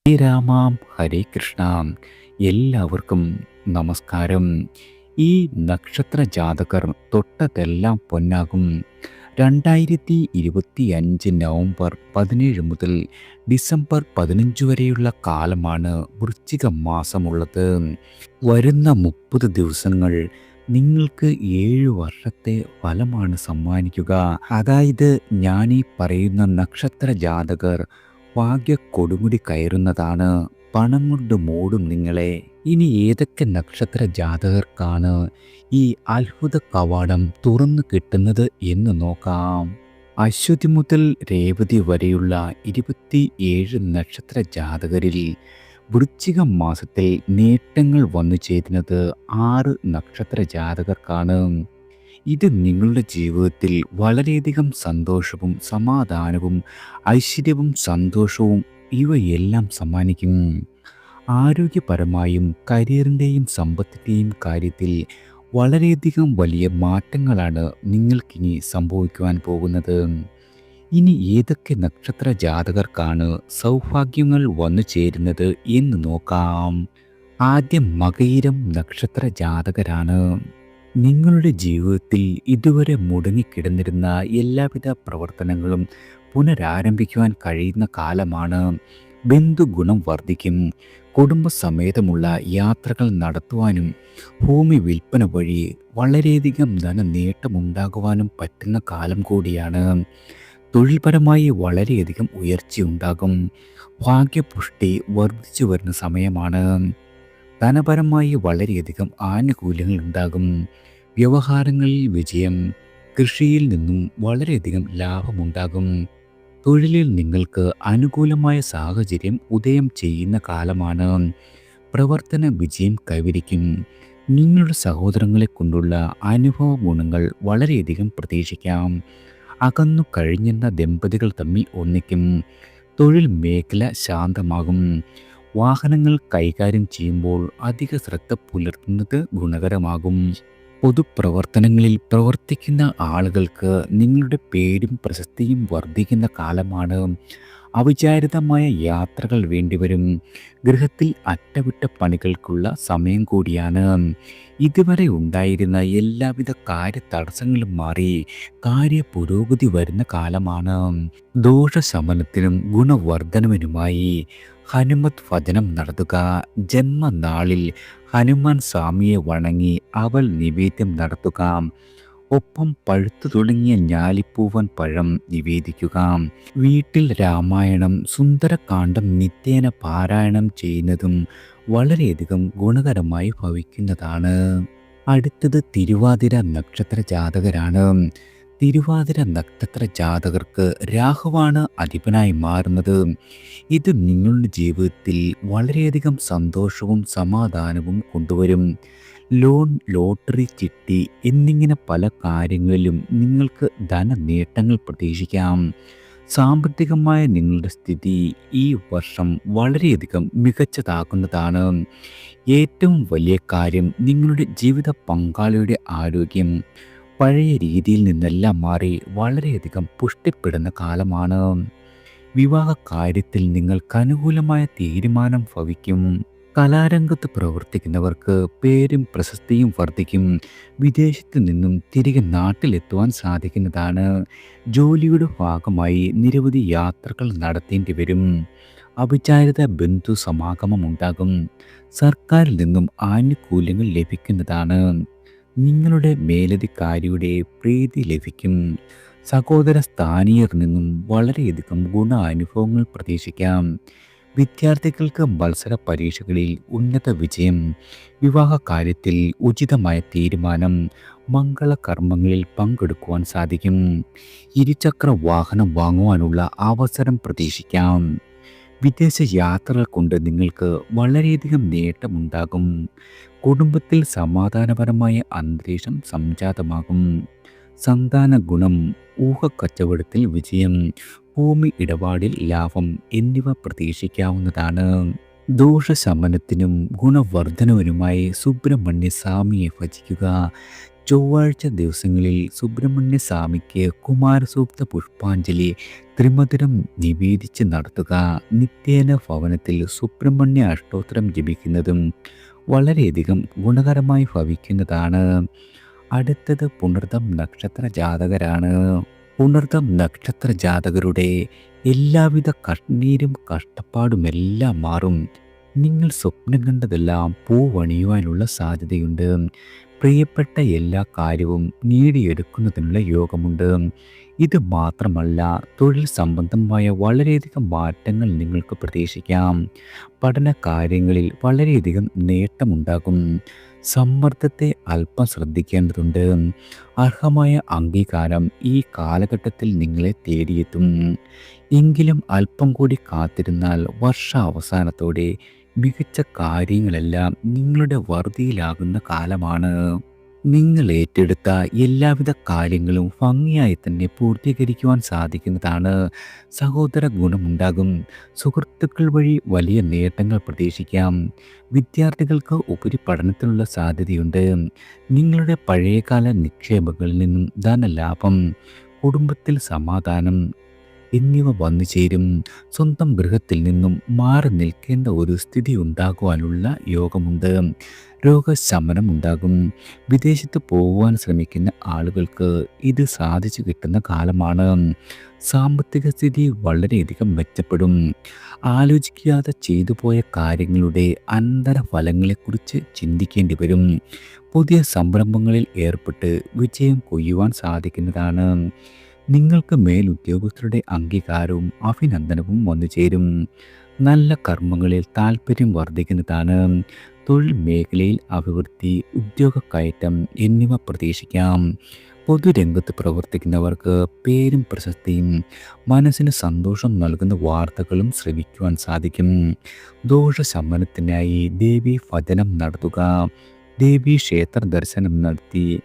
ശ്രീരാമാം ഹരേ കൃഷ്ണ. എല്ലാവർക്കും നമസ്കാരം. ഈ നക്ഷത്ര ജാതകർ തൊട്ടതെല്ലാം പൊന്നാകും. 2025 നവംബർ 17 മുതൽ ഡിസംബർ 15 വരെയുള്ള കാലമാണ് വൃശ്ചിക മാസമുള്ളത്. വരുന്ന 30 ദിവസങ്ങൾ നിങ്ങൾക്ക് 7 വർഷത്തെ ഫലമാണ് സമ്മാനിക്കുക. അതായത് ഞാനീ പറയുന്ന നക്ഷത്ര ജാതകർ ഭാഗ്യ കൊടുമുടി കയറുന്നതാണ്. പണം കൊണ്ട് മൂടും നിങ്ങളെ. ഇനി ഏതൊക്കെ നക്ഷത്ര ജാതകർക്കാണ് ഈ അത്ഭുത കവാടം തുറന്നു കിട്ടുന്നത് എന്ന് നോക്കാം. അശ്വതി മുതൽ രേവതി വരെയുള്ള 27 നക്ഷത്ര ജാതകരിൽ വൃശ്ചിക മാസത്തിൽ നേട്ടങ്ങൾ വന്നു ചേരുന്നത് 6 നക്ഷത്ര ജാതകർക്കാണ്. ഇത് നിങ്ങളുടെ ജീവിതത്തിൽ വളരെയധികം സന്തോഷവും സമാധാനവും ഐശ്വര്യവും സന്തോഷവും ഇവയെല്ലാം സമ്മാനിക്കും. ആരോഗ്യപരമായും കരിയറിൻ്റെയും സമ്പത്തിൻ്റെയും കാര്യത്തിൽ വളരെയധികം വലിയ മാറ്റങ്ങളാണ് നിങ്ങൾക്കിനി സംഭവിക്കുവാൻ പോകുന്നത്. ഇനി ഏതൊക്കെ നക്ഷത്ര ജാതകർക്കാണ് സൗഭാഗ്യങ്ങൾ വന്നു ചേരുന്നത് എന്ന് നോക്കാം. ആദ്യം മകയിരം നക്ഷത്ര ജാതകരാണ്. നിങ്ങളുടെ ജീവിതത്തിൽ ഇതുവരെ മുടങ്ങിക്കിടന്നിരുന്ന എല്ലാവിധ പ്രവർത്തനങ്ങളും പുനരാരംഭിക്കുവാൻ കഴിയുന്ന കാലമാണ്. ബന്ധുഗുണം വർദ്ധിക്കും. കുടുംബസമേതമുള്ള യാത്രകൾ നടത്തുവാനും ഭൂമി വിൽപ്പന വഴി വളരെയധികം ധനനേട്ടമുണ്ടാകുവാനും പറ്റുന്ന കാലം കൂടിയാണ്. തൊഴിൽപരമായി വളരെയധികം ഉയർച്ചയുണ്ടാകും. ഭാഗ്യപുഷ്ടി വർദ്ധിച്ചു വരുന്ന സമയമാണ്. ധനപരമായി വളരെയധികം ആനുകൂല്യങ്ങൾ ഉണ്ടാകും. വ്യവഹാരങ്ങളിൽ വിജയം. കൃഷിയിൽ നിന്നും വളരെയധികം ലാഭമുണ്ടാകും. തൊഴിലിൽ നിങ്ങൾക്ക് അനുകൂലമായ സാഹചര്യം ഉദയം ചെയ്യുന്ന കാലമാണ്. പ്രവർത്തന വിജയം കൈവരിക്കും. നിങ്ങളുടെ സഹോദരങ്ങളെ കൊണ്ടുള്ള അനുഭവ ഗുണങ്ങൾ വളരെയധികം പ്രതീക്ഷിക്കാം. അകന്നു കഴിഞ്ഞെന്ന ദമ്പതികൾ തമ്മിൽ ഒന്നിക്കും. തൊഴിൽ മേഖല ശാന്തമാകും. വാഹനങ്ങൾ കൈകാര്യം ചെയ്യുമ്പോൾ അധിക ശ്രദ്ധ പുലർത്തുന്നത് ഗുണകരമാകും. പൊതുപ്രവർത്തനങ്ങളിൽ പ്രവർത്തിക്കുന്ന ആളുകൾക്ക് നിങ്ങളുടെ പേരും പ്രശസ്തിയും വർദ്ധിക്കുന്ന കാലമാണ്. അവിചാരിതമായ യാത്രകൾ വേണ്ടിവരും. ഗൃഹത്തിൽ അറ്റകുറ്റപ്പണികൾക്കുള്ള സമയം കൂടിയാണ്. ഇതുവരെ ഉണ്ടായിരുന്ന എല്ലാവിധ കാര്യതടസ്സങ്ങളും മാറി കാര്യപുരോഗതി വരുന്ന കാലമാണ്. ദോഷശമനത്തിനും ഗുണവർദ്ധനവിനുമായി ഹനുമത് ഭജനം നടത്തുക. ജന്മനാളിൽ ഹനുമാൻ സ്വാമിയെ വണങ്ങി അവൽ നിവേദ്യം നടത്തുക. ഒപ്പം പഴുത്തു തുടങ്ങിയ ഞാലിപ്പൂവൻ പഴം നിവേദിക്കുക. വീട്ടിൽ രാമായണം സുന്ദരകാന്ഡം നിത്യേന പാരായണം ചെയ്യുന്നതും വളരെയധികം ഗുണകരമായി ഭവിക്കുന്നതാണ്. അടുത്തത് തിരുവാതിര നക്ഷത്ര ജാതകരാണ്. തിരുവാതിര നക്ഷത്ര ജാതകർക്ക് രാഹുവാണ് അധിപനായി മാറുന്നത്. ഇത് നിങ്ങളുടെ ജീവിതത്തിൽ വളരെയധികം സന്തോഷവും സമാധാനവും കൊണ്ടുവരും. ലോൺ, ലോട്ടറി, ചിട്ടി എന്നിങ്ങനെ പല കാര്യങ്ങളിലും നിങ്ങൾക്ക് ധനനേട്ടങ്ങൾ പ്രതീക്ഷിക്കാം. സാമ്പത്തികമായ നിങ്ങളുടെ സ്ഥിതി ഈ വർഷം വളരെയധികം മികച്ചതാക്കുന്നതാണ്. ഏറ്റവും വലിയ കാര്യം നിങ്ങളുടെ ജീവിത പങ്കാളിയുടെ ആരോഗ്യം പഴയ രീതിയിൽ നിന്നെല്ലാം മാറി വളരെയധികം പുഷ്ടിപ്പെടുന്ന കാലമാണ്. വിവാഹ കാര്യത്തിൽ നിങ്ങൾക്ക് അനുകൂലമായ തീരുമാനം ഭവിക്കും. കലാരംഗത്ത് പ്രവർത്തിക്കുന്നവർക്ക് പേരും പ്രശസ്തിയും വർദ്ധിക്കും. വിദേശത്ത് നിന്നും തിരികെ നാട്ടിലെത്തുവാൻ സാധിക്കുന്നതാണ്. ജോലിയുടെ ഭാഗമായി നിരവധി യാത്രകൾ നടത്തേണ്ടി വരും. അവിചാരിത ബന്ധു സമാഗമം ഉണ്ടാകും. സർക്കാരിൽ നിന്നും ആനുകൂല്യങ്ങൾ ലഭിക്കുന്നതാണ്. നിങ്ങളുടെ മേലധികാരിയുടെ പ്രീതി ലഭിക്കും. സഹോദര സ്ഥാനീയർ നിന്നും വളരെയധികം ഗുണാനുഭവങ്ങൾ പ്രതീക്ഷിക്കാം. വിദ്യാർത്ഥികൾക്ക് മത്സര പരീക്ഷകളിൽ ഉന്നത വിജയം. വിവാഹ കാര്യത്തിൽ ഉചിതമായ തീരുമാനം. മംഗളകർമ്മങ്ങളിൽ പങ്കെടുക്കുവാൻ സാധിക്കും. ഇരുചക്ര വാഹനം വാങ്ങുവാനുള്ള അവസരം പ്രതീക്ഷിക്കാം. വിദേശ യാത്രകൾ കൊണ്ട് നിങ്ങൾക്ക് വളരെയധികം നേട്ടമുണ്ടാകും. കുടുംബത്തിൽ സമാധാനപരമായ അന്തരീക്ഷം സംജാതമാകും. സന്താന ഗുണം. ഊഹക്കച്ചവടത്തിൽ വിജയം. ഭൂമി ഇടപാടിൽ ലാഭം എന്നിവ പ്രതീക്ഷിക്കാവുന്നതാണ്. ദോഷശമനത്തിനും ഗുണവർദ്ധനവിനുമായി സുബ്രഹ്മണ്യ സ്വാമിയെ ഭജിക്കുക. ചൊവ്വാഴ്ച ദിവസങ്ങളിൽ സുബ്രഹ്മണ്യ സ്വാമിക്ക് കുമാരസൂക്ത പുഷ്പാഞ്ജലി ത്രിമധുരം നിവേദിച്ച് നടത്തുക. നിത്യേന ഭവനത്തിൽ സുബ്രഹ്മണ്യ അഷ്ടോത്തരം ജപിക്കുന്നതും വളരെയധികം ഗുണകരമായി ഭവിക്കുന്നതാണ്. അടുത്തത് പുണർതം നക്ഷത്ര ജാതകരാണ്. പുണർതം നക്ഷത്ര ജാതകരുടെ എല്ലാവിധ കണ്ണീരും കഷ്ടപ്പാടുമെല്ലാം മാറും. നിങ്ങൾ സ്വപ്നം കണ്ടതെല്ലാം പൂവണിയുവാനുള്ള സാധ്യതയുണ്ട്. പ്രിയപ്പെട്ട എല്ലാ കാര്യവും നേടിയെടുക്കുന്നതിനുള്ള യോഗമുണ്ട്. ഇത് മാത്രമല്ല, തൊഴിൽ സംബന്ധമായ വളരെയധികം മാറ്റങ്ങൾ നിങ്ങൾക്ക് പ്രതീക്ഷിക്കാം. പഠന കാര്യങ്ങളിൽ വളരെയധികം നേട്ടമുണ്ടാകും. സമ്മർദ്ദത്തെ അല്പം ശ്രദ്ധിക്കേണ്ടതുണ്ട്. അർഹമായ അംഗീകാരം ഈ കാലഘട്ടത്തിൽ നിങ്ങളെ തേടിയെത്തും. എങ്കിലും അല്പം കൂടി കാത്തിരുന്നാൽ വർഷാവസാനത്തോടെ മികച്ച കാര്യങ്ങളെല്ലാം നിങ്ങളുടെ വറുതിയിലാകുന്ന കാലമാണ്. നിങ്ങൾ ഏറ്റെടുത്ത എല്ലാവിധ കാര്യങ്ങളും ഭംഗിയായി തന്നെ പൂർത്തീകരിക്കുവാൻ സാധിക്കുന്നതാണ്. സഹോദര ഗുണമുണ്ടാകും. സുഹൃത്തുക്കൾ വഴി വലിയ നേട്ടങ്ങൾ പ്രതീക്ഷിക്കാം. വിദ്യാർത്ഥികൾക്ക് ഉപരിപഠനത്തിനുള്ള സാധ്യതയുണ്ട്. നിങ്ങളുടെ പഴയകാല നിക്ഷേപങ്ങളിൽ നിന്നും ധനലാഭം, കുടുംബത്തിൽ സമാധാനം എന്നിവ വന്നു ചേരും. സ്വന്തം ഗൃഹത്തിൽ നിന്നും മാറി നിൽക്കേണ്ട ഒരു സ്ഥിതി ഉണ്ടാകുവാനുള്ള യോഗമുണ്ട്. രോഗശമനം ഉണ്ടാകും. വിദേശത്ത് പോകുവാൻ ശ്രമിക്കുന്ന ആളുകൾക്ക് ഇത് സാധിച്ചു കിട്ടുന്ന കാലമാണ്. സാമ്പത്തിക സ്ഥിതി വളരെയധികം മെച്ചപ്പെടും. ആലോചിക്കാതെ ചെയ്തു പോയ കാര്യങ്ങളുടെ അനന്തരഫലങ്ങളെക്കുറിച്ച് ചിന്തിക്കേണ്ടി വരും. പുതിയ സംരംഭങ്ങളിൽ ഏർപ്പെട്ട് വിജയം കൊയ്യുവാൻ സാധിക്കുന്നതാണ്. നിങ്ങൾക്ക് മേലുദ്യോഗസ്ഥരുടെ അംഗീകാരവും അഭിനന്ദനവും വന്നു ചേരും. നല്ല കർമ്മങ്ങളിൽ താല്പര്യം വർദ്ധിക്കുന്നതാണ്. തൊഴിൽ മേഖലയിൽ അഭിവൃദ്ധി, ഉദ്യോഗക്കയറ്റം എന്നിവ പ്രതീക്ഷിക്കാം. പൊതുരംഗത്ത് പ്രവർത്തിക്കുന്നവർക്ക് പേരും പ്രശസ്തിയും മനസ്സിന് സന്തോഷം നൽകുന്ന വാർത്തകളും ശ്രവിക്കുവാൻ സാധിക്കും. ദോഷശമനത്തിനായി ദേവീ ഭജനം നടത്തുക. ദേവീ ക്ഷേത്ര ദർശനം നടത്തി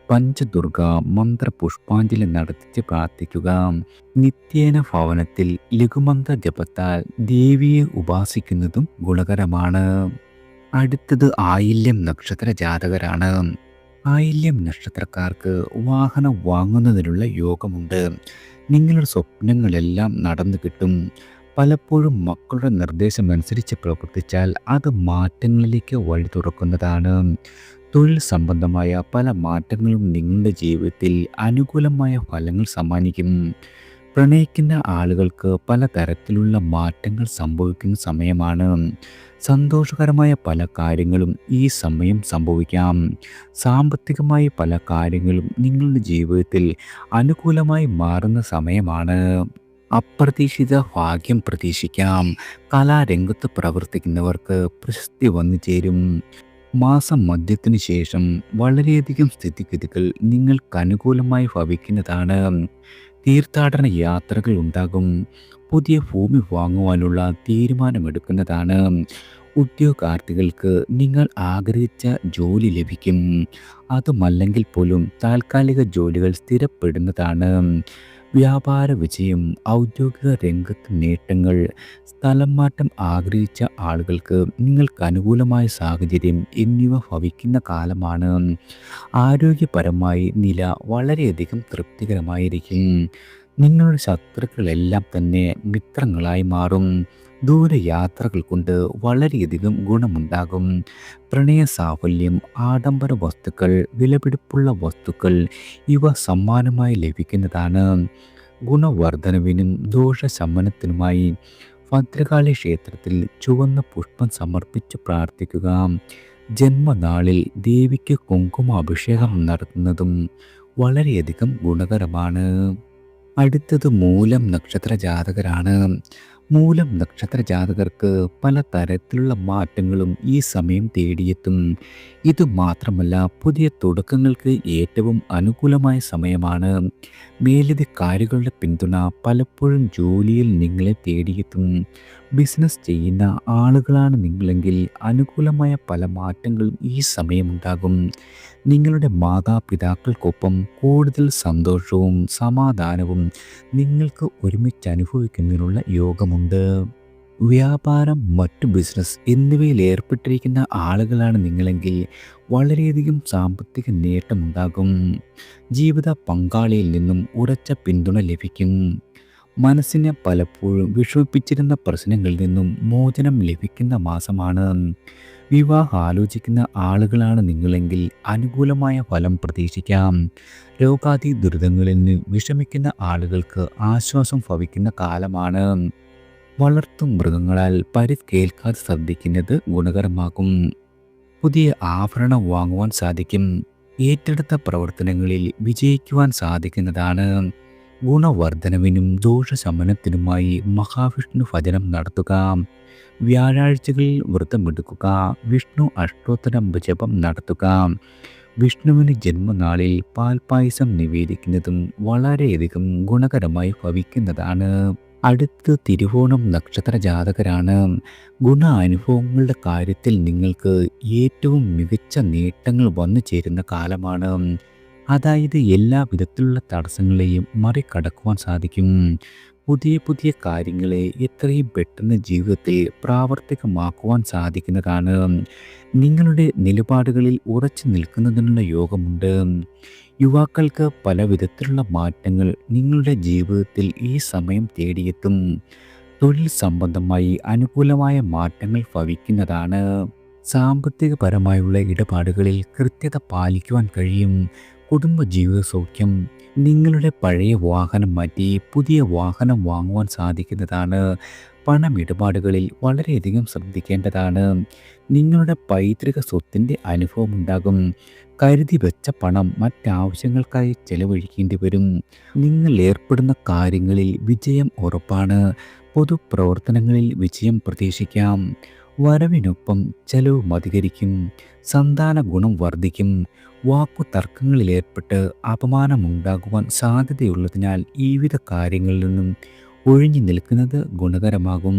പഞ്ചദുർഗ മന്ത്ര പുഷ്പാഞ്ജലി നടത്തിച്ച് പ്രാർത്ഥിക്കുക. നിത്യേന ഭവനത്തിൽ ലഘുമന്ത്ര ജപത്താൽ ദേവിയെ ഉപാസിക്കുന്നതും ഗുണകരമാണ്. അടുത്തത് ആയില്യം നക്ഷത്ര ജാതകരാണ്. ആയില്യം നക്ഷത്രക്കാർക്ക് വാഹനം വാങ്ങുന്നതിനുള്ള യോഗമുണ്ട്. നിങ്ങളുടെ സ്വപ്നങ്ങളെല്ലാം നടന്നു കിട്ടും. പലപ്പോഴും മക്കളുടെ നിർദ്ദേശമനുസരിച്ച് പ്രവർത്തിച്ചാൽ അത് മാറ്റങ്ങളിലേക്ക് വഴി തുറക്കുന്നതാണ്. തൊഴിൽ സംബന്ധമായ പല മാറ്റങ്ങളും നിങ്ങളുടെ ജീവിതത്തിൽ അനുകൂലമായ ഫലങ്ങൾ സമ്മാനിക്കും. പ്രണയിക്കുന്ന ആളുകൾക്ക് പലതരത്തിലുള്ള മാറ്റങ്ങൾ സംഭവിക്കുന്ന സമയമാണ്. സന്തോഷകരമായ പല കാര്യങ്ങളും ഈ സമയം സംഭവിക്കാം. സാമ്പത്തികമായ പല കാര്യങ്ങളും നിങ്ങളുടെ ജീവിതത്തിൽ അനുകൂലമായി മാറുന്ന സമയമാണ്. അപ്രതീക്ഷിത ഭാഗ്യം പ്രതീക്ഷിക്കാം. കലാരംഗത്ത് പ്രവർത്തിക്കുന്നവർക്ക് പ്രശസ്തി വന്നു ചേരും. മാസം മധ്യത്തിനു ശേഷം വളരെയധികം സ്ഥിതിഗതികൾ നിങ്ങൾക്ക് അനുകൂലമായി ഭവിക്കുന്നതാണ്. തീർത്ഥാടന യാത്രകൾ ഉണ്ടാകും. പുതിയ ഭൂമി വാങ്ങുവാനുള്ള തീരുമാനമെടുക്കുന്നതാണ്. ഉദ്യോഗാർത്ഥികൾക്ക് നിങ്ങൾ ആഗ്രഹിച്ച ജോലി ലഭിക്കും. അതുമല്ലെങ്കിൽ പോലും താൽക്കാലിക ജോലികൾ സ്ഥിരപ്പെടുന്നതാണ്. വ്യാപാര വിജയം, ഔദ്യോഗിക രംഗത്ത് നേട്ടങ്ങൾ, സ്ഥലം മാറ്റം ആഗ്രഹിച്ച ആളുകൾക്ക് നിങ്ങൾക്ക് അനുകൂലമായ സാഹചര്യം എന്നിവ ഭവിക്കുന്ന കാലമാണ്. ആരോഗ്യപരമായി നില വളരെയധികം തൃപ്തികരമായിരിക്കും. നിങ്ങളുടെ ശത്രുക്കളെല്ലാം തന്നെ മിത്രങ്ങളായി മാറും. ദൂരയാത്രകൾ കൊണ്ട് വളരെയധികം ഗുണമുണ്ടാകും. പ്രണയ സാഫല്യം, ആഡംബര വസ്തുക്കൾ, വിലപിടിപ്പുള്ള വസ്തുക്കൾ ഇവ സമ്മാനമായി ലഭിക്കുന്നതാണ്. ഗുണവർദ്ധനവിനും ദോഷശമനത്തിനുമായി ഭദ്രകാളി ക്ഷേത്രത്തിൽ ചുവന്ന പുഷ്പം സമർപ്പിച്ച് പ്രാർത്ഥിക്കുക. ജന്മനാളിൽ ദേവിക്ക് കുങ്കുമാഭിഷേകം നടത്തുന്നതും വളരെയധികം ഗുണകരമാണ്. അടുത്തത് മൂലം നക്ഷത്ര ജാതകരാണ്. മൂലം നക്ഷത്ര ജാതകർക്ക് പല തരത്തിലുള്ള മാറ്റങ്ങളും ഈ സമയം തേടിയെത്തും. ഇത് മാത്രമല്ല, പുതിയ തുടക്കങ്ങൾക്ക് ഏറ്റവും അനുകൂലമായ സമയമാണ്. മേലധികാരികളുടെ പിന്തുണ പലപ്പോഴും ജോലിയിൽ നിങ്ങളെ തേടിയെത്തും. ബിസിനസ് ചെയ്യുന്ന ആളുകളാണ് നിങ്ങളെങ്കിൽ അനുകൂലമായ പല മാറ്റങ്ങളും ഈ സമയമുണ്ടാകും. നിങ്ങളുടെ മാതാപിതാക്കൾക്കൊപ്പം കൂടുതൽ സന്തോഷവും സമാധാനവും നിങ്ങൾക്ക് ഒരുമിച്ച് അനുഭവിക്കുന്നതിനുള്ള യോഗമുണ്ട്. വ്യാപാരം, മറ്റു ബിസിനസ് എന്നിവയിൽ ഏർപ്പെട്ടിരിക്കുന്ന ആളുകളാണ് നിങ്ങളെങ്കിൽ വളരെയധികം സാമ്പത്തിക നേട്ടമുണ്ടാകും. ജീവിത പങ്കാളിയിൽ നിന്നും ഉറച്ച പിന്തുണ ലഭിക്കും. മനസ്സിനെ പലപ്പോഴും വിഷമിപ്പിച്ചിരുന്ന പ്രശ്നങ്ങളിൽ നിന്നും മോചനം ലഭിക്കുന്ന മാസമാണ്. വിവാഹം ആലോചിക്കുന്ന ആളുകളാണ് നിങ്ങളെങ്കിൽ അനുകൂലമായ ഫലം പ്രതീക്ഷിക്കാം. രോഗാദി ദുരിതങ്ങളിൽ നിന്ന് വിഷമിക്കുന്ന ആളുകൾക്ക് ആശ്വാസം ഭവിക്കുന്ന കാലമാണ്. വളർത്തു മൃഗങ്ങളാൽ പരിക്കേൽക്കാതെ ശ്രദ്ധിക്കുന്നത് ഗുണകരമാകും. പുതിയ ആഭരണം വാങ്ങുവാൻ സാധിക്കും. ഏറ്റെടുത്ത പ്രവർത്തനങ്ങളിൽ വിജയിക്കുവാൻ സാധിക്കുന്നതാണ്. ഗുണവർദ്ധനവിനും ദോഷശമനത്തിനുമായി മഹാവിഷ്ണു ഭജനം നടത്തുക. വ്യാഴാഴ്ചകളിൽ വ്രതമെടുക്കുക. വിഷ്ണു അഷ്ടോത്തരം ജപം നടത്തുക. വിഷ്ണുവിന് ജന്മനാളിൽ പാൽപ്പായസം നിവേദിക്കുന്നതും വളരെയധികം ഗുണകരമായി ഭവിക്കുന്നതാണ്. അടുത്ത് തിരുവോണം നക്ഷത്ര ജാതകരാണ്. ഗുണ അനുഭവങ്ങളുടെ കാര്യത്തിൽ നിങ്ങൾക്ക് ഏറ്റവും മികച്ച നേട്ടങ്ങൾ വന്നു ചേരുന്ന കാലമാണ്. അതായത് എല്ലാ വിധത്തിലുള്ള തടസ്സങ്ങളെയും മറികടക്കുവാൻ സാധിക്കും. പുതിയ പുതിയ കാര്യങ്ങളെ എത്രയും പെട്ടെന്ന് ജീവിതത്തിൽ പ്രാവർത്തികമാക്കുവാൻ സാധിക്കുന്നതാണ്. നിങ്ങളുടെ നിലപാടുകളിൽ ഉറച്ചു നിൽക്കുന്നതിനുള്ള യോഗമുണ്ട്. യുവാക്കൾക്ക് പല വിധത്തിലുള്ള മാറ്റങ്ങൾ നിങ്ങളുടെ ജീവിതത്തിൽ ഈ സമയം തേടിയെത്തും. തൊഴിൽ സംബന്ധമായി അനുകൂലമായ മാറ്റങ്ങൾ ഭവിക്കുന്നതാണ്. സാമ്പത്തികപരമായുള്ള ഇടപാടുകളിൽ കൃത്യത പാലിക്കുവാൻ കഴിയും. കുടുംബജീവിത സൗഖ്യം. നിങ്ങളുടെ പഴയ വാഹനം മാറ്റി പുതിയ വാഹനം വാങ്ങുവാൻ സാധിക്കുന്നതാണ്. പണമിടപാടുകളിൽ വളരെയധികം ശ്രദ്ധിക്കേണ്ടതാണ്. നിങ്ങളുടെ പൈതൃക സ്വത്തിൻ്റെ അനുഭവമുണ്ടാകും. കരുതി വെച്ച പണം മറ്റാവശ്യങ്ങൾക്കായി ചെലവഴിക്കേണ്ടി വരും. നിങ്ങൾ ഏർപ്പെടുന്ന കാര്യങ്ങളിൽ വിജയം ഉറപ്പാണ്. പൊതുപ്രവർത്തനങ്ങളിൽ വിജയം പ്രതീക്ഷിക്കാം. വരവിനൊപ്പം ചെലവ് അധികരിക്കും. സന്താന ഗുണം വർദ്ധിക്കും. വാക്കു തർക്കങ്ങളിലേർപ്പെട്ട് അപമാനമുണ്ടാകുവാൻ സാധ്യതയുള്ളതിനാൽ ഈവിധ കാര്യങ്ങളിൽ നിന്നും ഒഴിഞ്ഞു നിൽക്കുന്നത് ഗുണകരമാകും.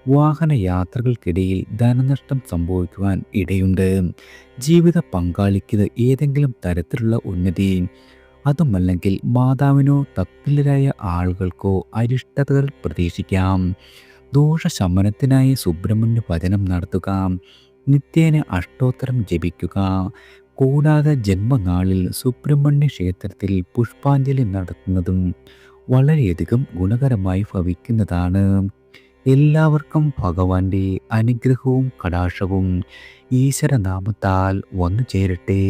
വാഹനയാത്രകൾക്കിടയിൽ ധനനഷ്ടം സംഭവിക്കുവാൻ ഇടയുണ്ട്. ജീവിത പങ്കാളിക്ക് ഏതെങ്കിലും തരത്തിലുള്ള ഉന്നതി, അതുമല്ലെങ്കിൽ മാതാവിനോ തത്തുല്യരായ ആളുകൾക്കോ അരിഷ്ടതകൾ പ്രതീക്ഷിക്കാം. ദോഷശമനത്തിനായി സുബ്രഹ്മണ്യ ഭജനം നടത്തുക. നിത്യേന അഷ്ടോത്തരം ജപിക്കുക. കൂടാതെ ജന്മനാളിൽ സുബ്രഹ്മണ്യ ക്ഷേത്രത്തിൽ പുഷ്പാഞ്ജലി നടത്തുന്നതും വളരെയധികം ഗുണകരമായി ഭവിക്കുന്നതാണ്. എല്ലാവർക്കും ഭഗവാന്റെ അനുഗ്രഹവും കടാക്ഷവും ഈശ്വരനാമത്താൽ വന്നു ചേരട്ടെ.